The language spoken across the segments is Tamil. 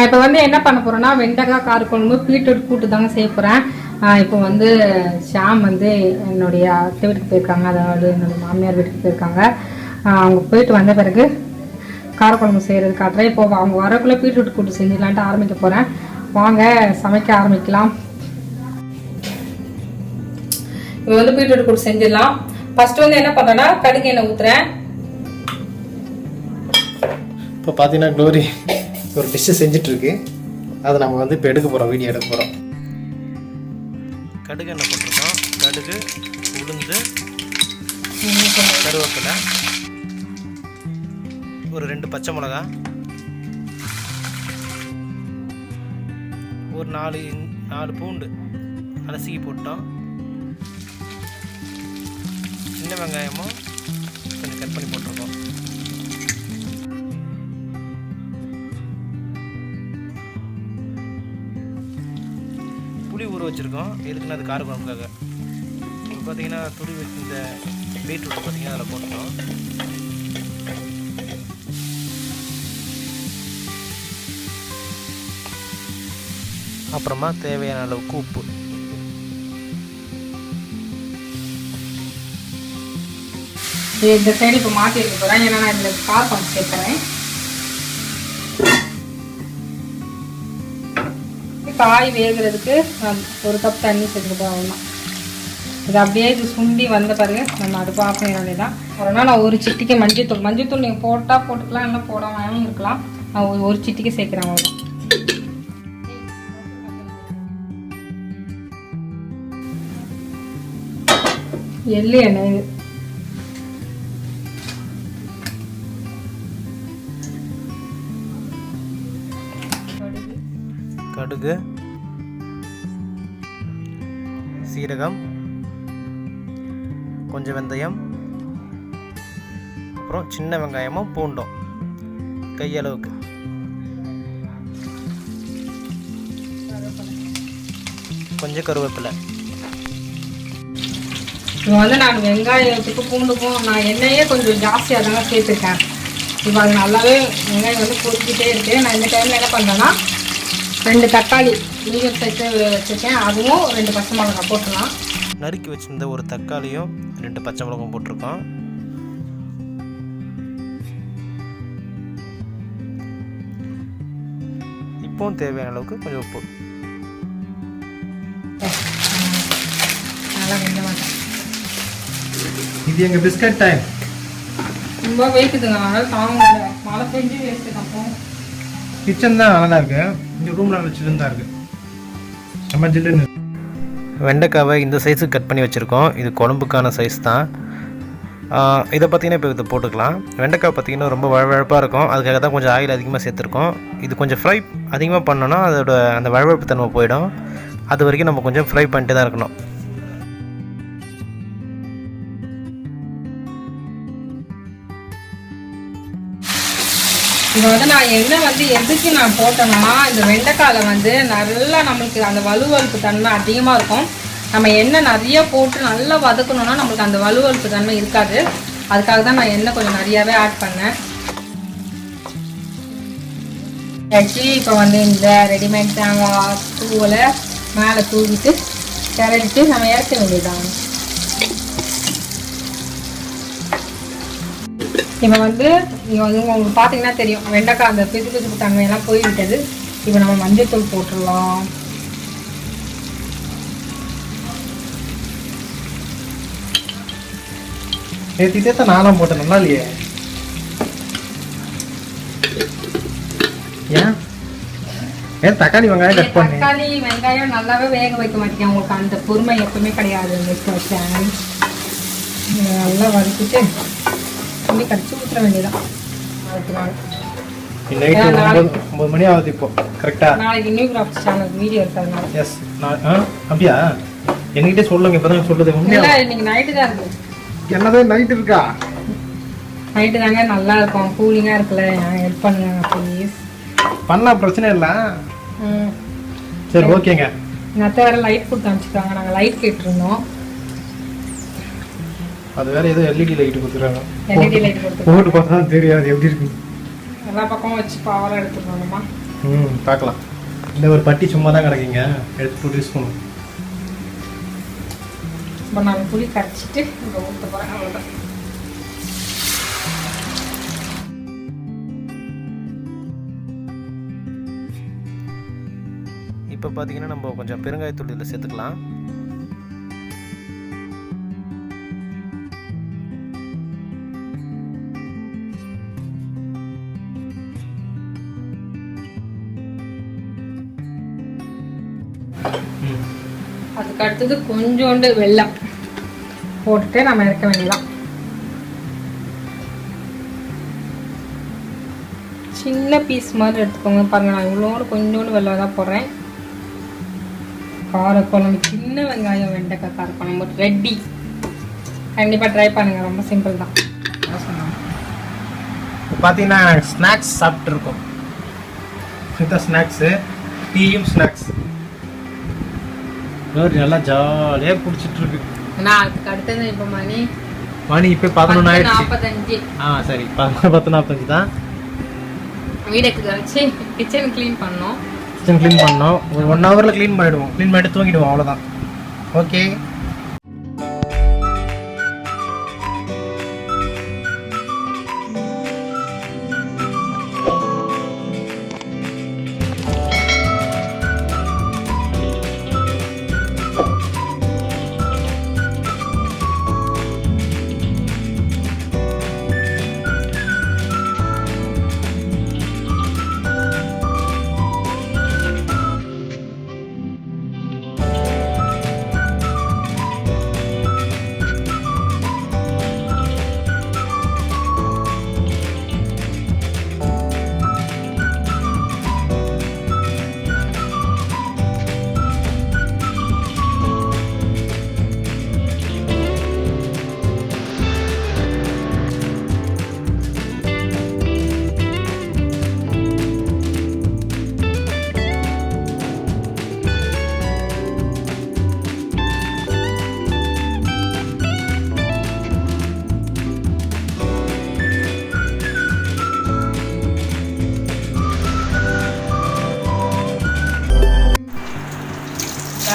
இப்போ வந்து என்ன பண்ண போகிறேன்னா வெண்டைக்காய் காரக்குழம்பு பீட்ரூட் கூட்டு தாங்க செய்ய போகிறேன். இப்போ வந்து ஷாம் வந்து என்னுடைய அத்தை வீட்டுக்கு போயிருக்காங்க, அதாவது என்னுடைய மாமியார் வீட்டுக்கு போயிருக்காங்க. அவங்க போயிட்டு வந்த பிறகு காரக்குழம்பு செய்கிறது காட்டுறேன். இப்போ அவங்க வரக்குள்ளே பீட்ரூட் கூட்டு செஞ்சிடலான்ட்டு ஆரம்பிக்க போகிறேன். வாங்க சமைக்க ஆரம்பிக்கலாம். இப்போ வந்து பீட்ரூட் கூட்டு செஞ்சிடலாம். ஃபர்ஸ்ட் வந்து என்ன பண்ணுறேன்னா கடுகு எண்ணெய் ஊற்றுறேன். இப்போ பார்த்தீங்கன்னா க்ளோரி ஒரு டிஷ்ஷு செஞ்சிட்ருக்கு. அதை நம்ம வந்து இப்போ எடுக்க போகிறோம், வீடியோ எடுக்க போகிறோம். கடுகு எண்ணெய் போட்டிருக்கோம். கடுகு, உளுந்து, கருவேப்பிலை, ஒரு 2 பச்சை மிளகா, ஒரு 4 பூண்டு அலசிக்கி போட்டோம். சின்ன வெங்காயமும் கொஞ்சம் கட் பண்ணி போட்டிருக்கோம். புளி ஊற வச்சுருக்கோம். எதுக்குன்னா அது காரக்குழம்புக்காக. இப்போ பார்த்தீங்கன்னா துளி வச்சு இந்த பீட்ரூட் பார்த்தீங்கன்னா அதில் போட்டோம். அப்புறமா தேவையான அளவுக்கு உப்பு. இந்த சைடு இப்போ மாற்றி வைக்க போகிறேன், ஏன்னா நான் இதில் காரக்குழம்பு சேர்த்துறேன். காய் வேகிறதுக்கு ஒரு கப் தண்ணி சேர்த்துக்கிட்டோம். அவ்வளோதான். இது அப்படியே இது சுண்டி வந்த பிறகு நம்ம அடுப்பு ஆஃப் பண்ண வேண்டியதான். அப்புறம்னா நான் ஒரு சிட்டிக்கு மஞ்சத்தூள் நீங்கள் போட்டால் போட்டுக்கலாம், இல்லை போடாமல் இருக்கலாம். நான் ஒரு சிட்டிக்கு சேர்க்குறேன். அவ்வளோதான். எள்ளு எண்ணெய், கடுகு, சீரகம், கொஞ்சம் வெந்தயம், அப்புறம் சின்ன வெங்காயமும் பூண்டும் கையளவுக்கு, கொஞ்சம் கருவேப்பிலை. இப்போ வந்து நான் வெங்காயத்துக்கு பூண்டுக்கும் நான் எண்ணெயே கொஞ்சம் ஜாஸ்தியாக தாங்க சேர்த்துருக்கேன். இப்போ அது நல்லாவே வெங்காயம் வந்து பொரிக்கிட்டே இருக்கு. நான் இந்த டைமில் என்ன பண்ணுறேன்னா 2 தக்காளி மீடியம் சைஸு வச்சுருக்கேன், அதுவும் 2 பச்சை மிளகாய் போட்டுக்கலாம். நறுக்கி வச்சுருந்த ஒரு தக்காளியும் 2 பச்சை மிளகாயும் போட்டிருக்கோம். இப்போவும் தேவையான அளவுக்கு கொஞ்சம் உப்பு. நல்லா வெந்த மாட்டேன். இது எங்கள் பிஸ்கட் டைம். ரொம்ப வேக்குதுங்க, அதனால் தாங்க முடியல. மழை பெஞ்சு வேஸ்ட்டு தான். கிச்சன் தான் நல்லா இருக்கு, இந்த ரூமில் நல்லா சில்லுன்னு தான் இருக்குது. நம்ம ஜில்லுன்னு. வெண்டைக்காவை இந்த சைஸுக்கு கட் பண்ணி வச்சுருக்கோம். இது குழம்புக்கான சைஸ் தான். இதை பார்த்தீங்கன்னா இப்போ இதை போட்டுக்கலாம். வெண்டைக்காய் பார்த்தீங்கன்னா ரொம்ப வழவழப்பாக இருக்கும், அதுக்காக தான் கொஞ்சம் ஆயில் அதிகமாக சேர்த்துருக்கோம். இது கொஞ்சம் ஃப்ரை அதிகமாக பண்ணோன்னா அதோட அந்த வழவழப்பு தன்மை போயிடும். அது வரைக்கும் நம்ம கொஞ்சம் ஃப்ரை பண்ணிட்டு தான் இருக்கணும். இப்போ வந்து நான் எண்ணெய் வந்து எதுக்கு நான் போட்டேன்னா, இந்த வெண்டைக்காயில் வந்து நல்லா நம்மளுக்கு அந்த வலுவழுப்பு தன்மை அதிகமாக இருக்கும். நம்ம எண்ணெய் நிறைய போட்டு நல்லா வதக்கணும்னா நம்மளுக்கு அந்த வலுவழுப்பு தன்மை இருக்காது. அதுக்காக தான் நான் எண்ணெய் கொஞ்சம் நிறையாவே ஆட் பண்ணேன். ஆக்சுவலி இப்போ வந்து இந்த ரெடிமேட் தேங்காய் தூவலை மேலே தூவிட்டு கிளறிட்டு நம்ம இறக்க வேண்டியதான். இப்போ வந்து நீங்கள் வந்து உங்களுக்கு பார்த்தீங்கன்னா தெரியும், வெண்டைக்காய் அந்த பிசுபிசுப்பு தன்மையெல்லாம் போய்விட்டது. இப்போ நம்ம மஞ்சத்தூள் போட்டுடலாம். நேற்று தான் நானும் போட்டேன், நல்லா இல்லையே. ஏன் தக்காளி வெங்காயம் கட் பண்ணி தக்காளி வெங்காயம் நல்லாவே வேக வைக்க மாட்டேங்க. உங்களுக்கு அந்த பொறுமை எப்பவுமே கிடையாது. வச்சேன் நல்லா வதக்கிட்டு தண்ணி கடிச்சு ஊற்ற வேண்டியதான். நைட்டு 9 மணி ஆகுது இப்போ கரெக்டாக. நாளைக்கு நியூ கிராஃப்ட் சேனல் வீடியோ இருக்காங்க. எஸ். அப்படியா? என்கிட்ட சொல்லுங்க, இப்போ தான் சொல்லுது. இல்லை, இன்னைக்கு நைட்டு தான் இருக்குது. என்னதான் நைட்டு இருக்கா? நைட்டு தாங்க நல்லா இருக்கும், கூலிங்காக இருக்குல்ல. ஹெல்ப் பண்ணுங்க ப்ளீஸ். பண்ணலாம், பிரச்சனை இல்லை. சரி, ஓகேங்க. எங்கள் அத்தை வேறு லைட் கொடுத்து அனுப்பிச்சிருக்காங்க. நாங்கள் லைட் கேட்டிருந்தோம். அது வேற ஏதோ எல்இடி லைட் கொடுத்துருக்காங்க. எல்இடி லைட் கொடுத்து போட்டு பார்த்தா தெரியாது எப்படி இருக்கு. எல்லா பக்கமும் வச்சு பவராக எடுத்துக்கணுமா? பார்க்கலாம். இந்த ஒரு பட்டி சும்மா தான் கிடக்குங்க, எடுத்து போட்டு யூஸ் பண்ணுவோம். இப்போ நான் புளி கரைச்சிட்டு இப்போ ஊற்ற போகிறேன். அவ்வளோதான். இப்போ பார்த்தீங்கன்னா நம்ம கொஞ்சம் பெருங்காயத்தூள் இதில் சேர்த்துக்கலாம். அதுக்கு அடுத்தது கொஞ்சோண்டு வெல்லம் போட்டுட்டு நம்ம இறக்க வேண்டியதான். சின்ன பீஸ் மாதிரி எடுத்துக்கோங்க. பாருங்க, நான் இவ்வளோடு கொஞ்சோண்டு வெல்லம் தான் போடுறேன். காரக்குழம்பு, சின்ன வெங்காயம் வெண்டைக்காய் காரக்குழம்பு ரெடி. கண்டிப்பாக ட்ரை பண்ணுங்கள், ரொம்ப சிம்பிள் தான். பார்த்தீங்கன்னா ஸ்நாக்ஸ் சாப்பிட்ருக்கோம். இதுதான் ஸ்நாக்ஸு, டீயும் ஸ்நாக்ஸ். நல்லா ஜாலியாக குடிச்சிட்ருக்கு. ஏன்னா அதுக்கு அடுத்தது இப்போ மணி இப்போ 11 ஆயிடுச்சு. 45. சரி, 10:45 தான். வீடுக்கு வச்சு கிச்சன் க்ளீன் பண்ணோம். கிச்சன் க்ளீன் பண்ணோம். ஒரு 1 ஹவரில் க்ளீன் பண்ணிவிடுவோம். க்ளீன் பண்ணிட்டு தூங்கிடுவோம், அவ்வளோதான். ஓகே.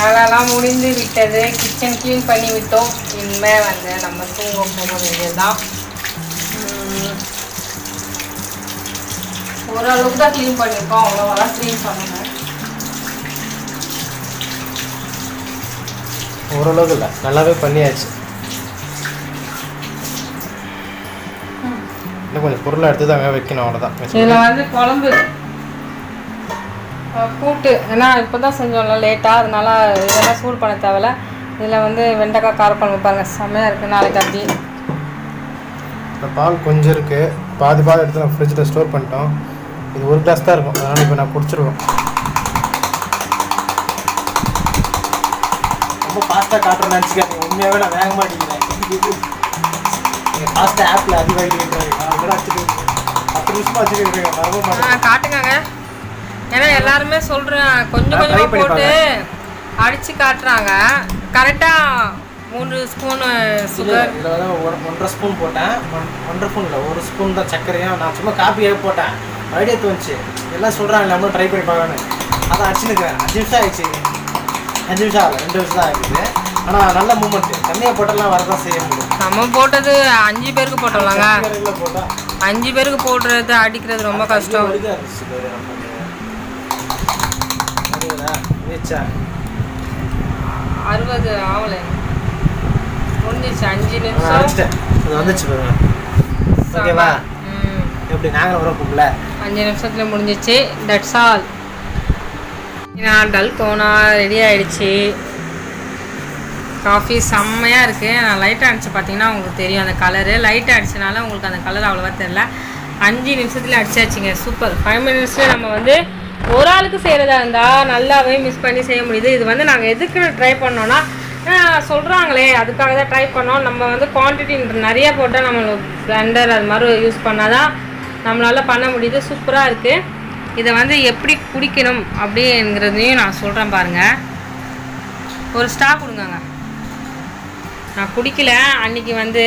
வேலைலாம் முடிந்து விட்டது. கிச்சன் க்ளீன் பண்ணி விட்டோம். இனிமேல் வந்து நம்ம தூங்க போக வேண்டியது தான். ஓரளவுக்கு தான் க்ளீன் பண்ணியிருக்கோம், அவ்வளோவெல்லாம் க்ளீன் பண்ணுங்க. ஓரளவுக்கு இல்லை, நல்லாவே பண்ணியாச்சு. இன்னும் கொஞ்சம் பொருளை எடுத்து தான் வைக்கணும், அவ்வளோதான். இதில் வந்து குழம்பு கூட்டு, ஏன்னா இப்போ தான் செஞ்சோம்ல லேட்டாக, அதனால இதெல்லாம் சூடு பண்ண தேவையில்ல. இதில் வந்து வெண்டைக்காய் காரக்குழம்பு பாருங்கள், செம்மையாக இருக்குது. நாளைக்கு அப்படி இந்த பால் கொஞ்சம் இருக்குது, பாதி பால் எடுத்து நான் ஃப்ரிட்ஜில் ஸ்டோர் பண்ணிட்டோம். இது ஒரு கிளாஸ் தான் இருக்கும், அதனால் இப்போ நான் குடிச்சிருவோம். ரொம்ப ஃபாஸ்ட்டாக காட்டுறேன்னு நினச்சிக்காங்க, உண்மையாகவே நான் வேக மாட்டேங்கிறேன். நீங்கள் ஃபாஸ்ட்டாக ஆப்பில் அதிகமாக வச்சுட்டு 10 நிமிஷமாக வச்சுருக்கீங்க, மறக்க மாட்டேன். காட்டுங்க. ஏன்னா எல்லாருமே சொல்கிறேன் கொஞ்சம் கொஞ்சமாக போட்டு அடித்து காட்டுறாங்க. கரெக்டாக 3 ஸ்பூனு சுகர். இதில் வந்து 1.5 ஸ்பூன் போட்டேன். 1.5 ஸ்பூன் இல்லை, 1 ஸ்பூன் தான் சர்க்கரையும். நான் சும்மா காப்பியாக போட்டேன், ஐடியா தோணுச்சு. எல்லாம் சொல்கிறாங்க நம்மளும் ட்ரை பண்ணி பார்க்கணும். அதான் அடிச்சுன்னுக்கிறேன். 5 நிமிஷம் ஆகிடுச்சு. 5 நிமிஷம் ஆகலை, 2 நிமிஷம் தான் ஆகிடுது. ஆனால் நல்ல மூமெண்ட்டு. தண்ணியாக போட்டெல்லாம் வரதான் செய்ய முடியும். நம்ம போட்டது 5 பேருக்கு போட்டோம்லாங்க. போட்டால் 5 பேருக்கு போடுறது அடிக்கிறது ரொம்ப கஷ்டம். 60 ஆகலை, முடிஞ்சிச்சு. 5 நிமிஷம் அது வந்துச்சு பாருங்க. ஓகேவா? எப்படி நாங்கள் வரப்போம்ல 5 நிமிஷத்தில் முடிஞ்சிச்சு. That's all. டல்கோனா ரெடி ஆகிடுச்சு. காஃபி செம்மையாக இருக்குது. நான் லைட்டாக அடிச்சு பார்த்தீங்கன்னா உங்களுக்கு தெரியும் அந்த கலரு. லைட்டாக அடிச்சனால உங்களுக்கு அந்த கலர் அவ்வளோவா தெரில. 5 நிமிஷத்தில் அடிச்சாச்சுங்க. சூப்பர். 5 மினிட்ஸில் நம்ம வந்து ஒரு ஆளுக்கு செய்கிறதா இருந்தால் நல்லாவே மிஸ் பண்ணி செய்ய முடியுது. இது வந்து நாங்கள் எதுக்கு ட்ரை பண்ணோன்னா சொல்கிறாங்களே அதுக்காக தான் ட்ரை பண்ணோம். நம்ம வந்து குவான்டிட்டி நிறையா போட்டால் நம்மளுக்கு பிளெண்டர் அது மாதிரி யூஸ் பண்ணால் தான் நம்மளால் பண்ண முடியுது. சூப்பராக இருக்குது. இதை வந்து எப்படி குடிக்கணும் அப்படிங்கிறதையும் நான் சொல்கிறேன் பாருங்கள். ஒரு ஸ்டா கொடுங்கங்க. நான் குடிக்கல அன்றைக்கி வந்து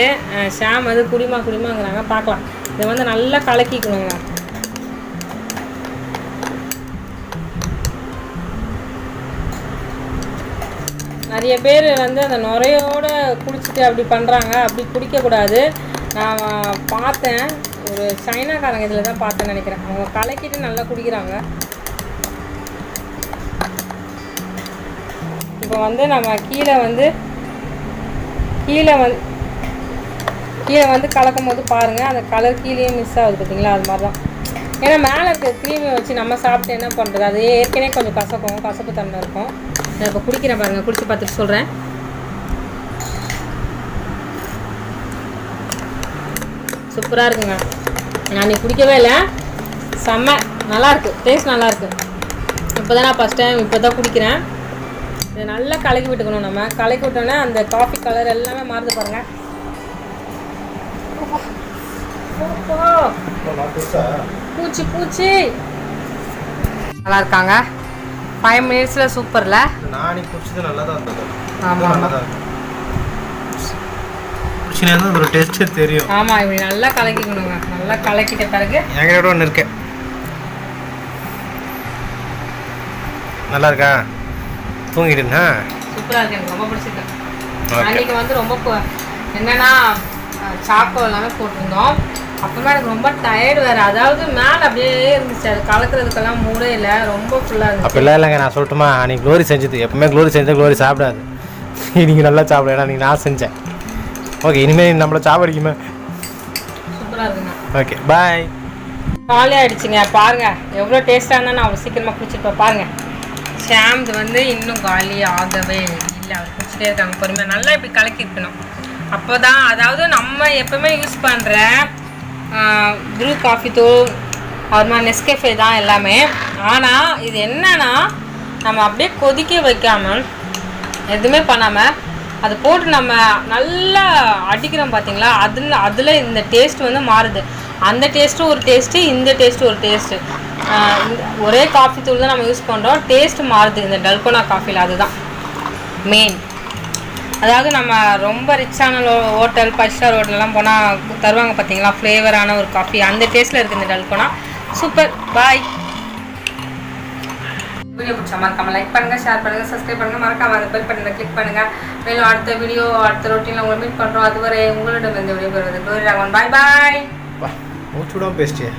ஷாம் வந்து குடிமாங்கிறாங்க. பார்க்கலாம். இதை வந்து நல்லா கலக்கிக்கணுங்க. நிறைய பேர் வந்து அந்த நுரையோடு குடிச்சிட்டு அப்படி பண்ணுறாங்க. அப்படி குடிக்கக்கூடாது. நான் பார்த்தேன், ஒரு சைனாக்காரங்க இதில் தான் பார்த்தேன்னு நினைக்கிறேன். அவங்க கலக்கிட்டு நல்லா குடிக்கிறாங்க. இப்போ வந்து நம்ம கீழே வந்து கலக்கும் போது பாருங்கள், அந்த கலர் கீழே மிஸ் ஆகுது பார்த்தீங்களா? அது மாதிரி தான். ஏன்னா மேலே இருக்க க்ரீமை வச்சு நம்ம சாப்பிட்டு என்ன பண்ணுறது, அது ஏற்கனவே கொஞ்சம் கசப்பு தன்மை இருக்கும். நான் இப்போ குடிக்கிறேன் பாருங்கள், குடிச்சு பார்த்துட்டு சொல்கிறேன். சூப்பராக இருக்குங்க. நான் நீ குடிக்கவே இல்லை, செம்ம நல்லாயிருக்கு, டேஸ்ட் நல்லாயிருக்கு. இப்போ தான் நான் ஃபஸ்ட் டைம் இப்போ தான் குடிக்கிறேன். இதை நல்லா கலக்கி விட்டுக்கணும். நம்ம கலக்கி விட்டோன்னா அந்த காஃபி கலர் எல்லாமே மாறுது பாருங்கள். பூச்சி நல்லா இருக்காங்க. 5 மினிட்ஸில் சூப்பரில் நான் குடிச்சது நல்லா தான் இருந்தது. ஆமாம், குடிச்சினா ஒரு டேஸ்ட்டே தெரியும். ஆமாம், இப்படி நல்லா கலக்கிக்கணுங்க. நல்லா கலக்கிட்ட பிறகு என்கிட்ட ஒன்று இருக்கு. நல்லா இருக்கா? தூங்கிடுண்ணா. சூப்பராக இருக்கு, எனக்கு ரொம்ப பிடிச்சிருக்கு. அன்றைக்கி வந்து ரொம்ப என்னென்னா சாக்கோ எல்லாமே போட்டிருந்தோம். அப்புறமா எனக்கு ரொம்ப டயர்டு வேறு. அதாவது மேலே அப்படியே இருந்துச்சு, அது கலக்கிறதுக்கெல்லாம் மூடே இல்லை, ரொம்ப ஃபுல்லாக இருந்துச்சு. அப்படிலாம் இல்லைங்க, நான் சொல்லட்டுமா? அன்றைக்கி க்ளோரி செஞ்சது எப்பவுமே க்ளோரி செஞ்சால் க்ளோரி சாப்பிடாது. நீங்கள் நல்லா சாப்பிட, ஏன்னா நீங்கள் நான் செஞ்சேன். ஓகே, இனிமேல் நம்மளை சாப்பிடுக்குமே. சூப்பராக இருக்குங்க. ஓகே, பாய். காலி ஆகிடுச்சிங்க. பாருங்கள் எவ்வளோ டேஸ்ட்டாக இருந்தால் நான் அவ்வளோ சீக்கிரமாக குடிச்சிருப்பேன். பாருங்கள், ஷாம்து வந்து இன்னும் காலி ஆகவே இல்லை. அவர் குடிச்சிட்டே இருக்காங்க பொறுமையாக. நல்லா இப்படி கலக்கிருக்கணும். அப்போ தான், அதாவது நம்ம எப்போவுமே யூஸ் பண்ணுற ப்ரூ காஃபி தூள் அப்புறமா நெஸ்கேஃபே தான் எல்லாமே. ஆனால் இது என்னன்னா, நம்ம அப்படியே கொதிக்க வைக்காமல் எதுவுமே பண்ணாமல் அதை போட்டு நம்ம நல்லா அடிக்கிறோம் பார்த்தீங்களா? அதில் இந்த டேஸ்ட் வந்து மாறுது. அந்த டேஸ்ட்டும் ஒரு டேஸ்ட்டு, இந்த டேஸ்ட்டு ஒரு டேஸ்ட்டு. ஒரே காஃபி தூள் தான் நம்ம யூஸ் பண்ணுறோம், டேஸ்ட் மாறுது இந்த டல்கோனா காஃபியில். அதுதான் மெயின். அதாவது நம்ம ரொம்ப ரிச்சான ஹோட்டல், 5 ஸ்டார் ஹோட்டல்லாம் போனால் தருவாங்க பார்த்தீங்களா, ஃப்ளேவரான ஒரு காஃபி, அந்த டேஸ்ட்டில் இருக்குது இந்த டல்கோனா. சூப்பர். பாய். வீடியோ பிடிச்சா மறக்காமல் லைக் பண்ணுங்கள், ஷேர் பண்ணுங்கள், சப்ஸ்கிரைப் பண்ணுங்கள். மறக்காமல் அந்த பெல் பட்டனை கிளிக் பண்ணுங்கள். மேலும் அடுத்த வீடியோ, அடுத்த ரொட்டீனில் உங்களை மீட் பண்ணுறோம். அதுவரை உங்களிடம் இந்த வீடியோ பெறுவது க்ளோரி ராகவன். பாய் பாய். மூச்சுடாமல் பேசிட்டே.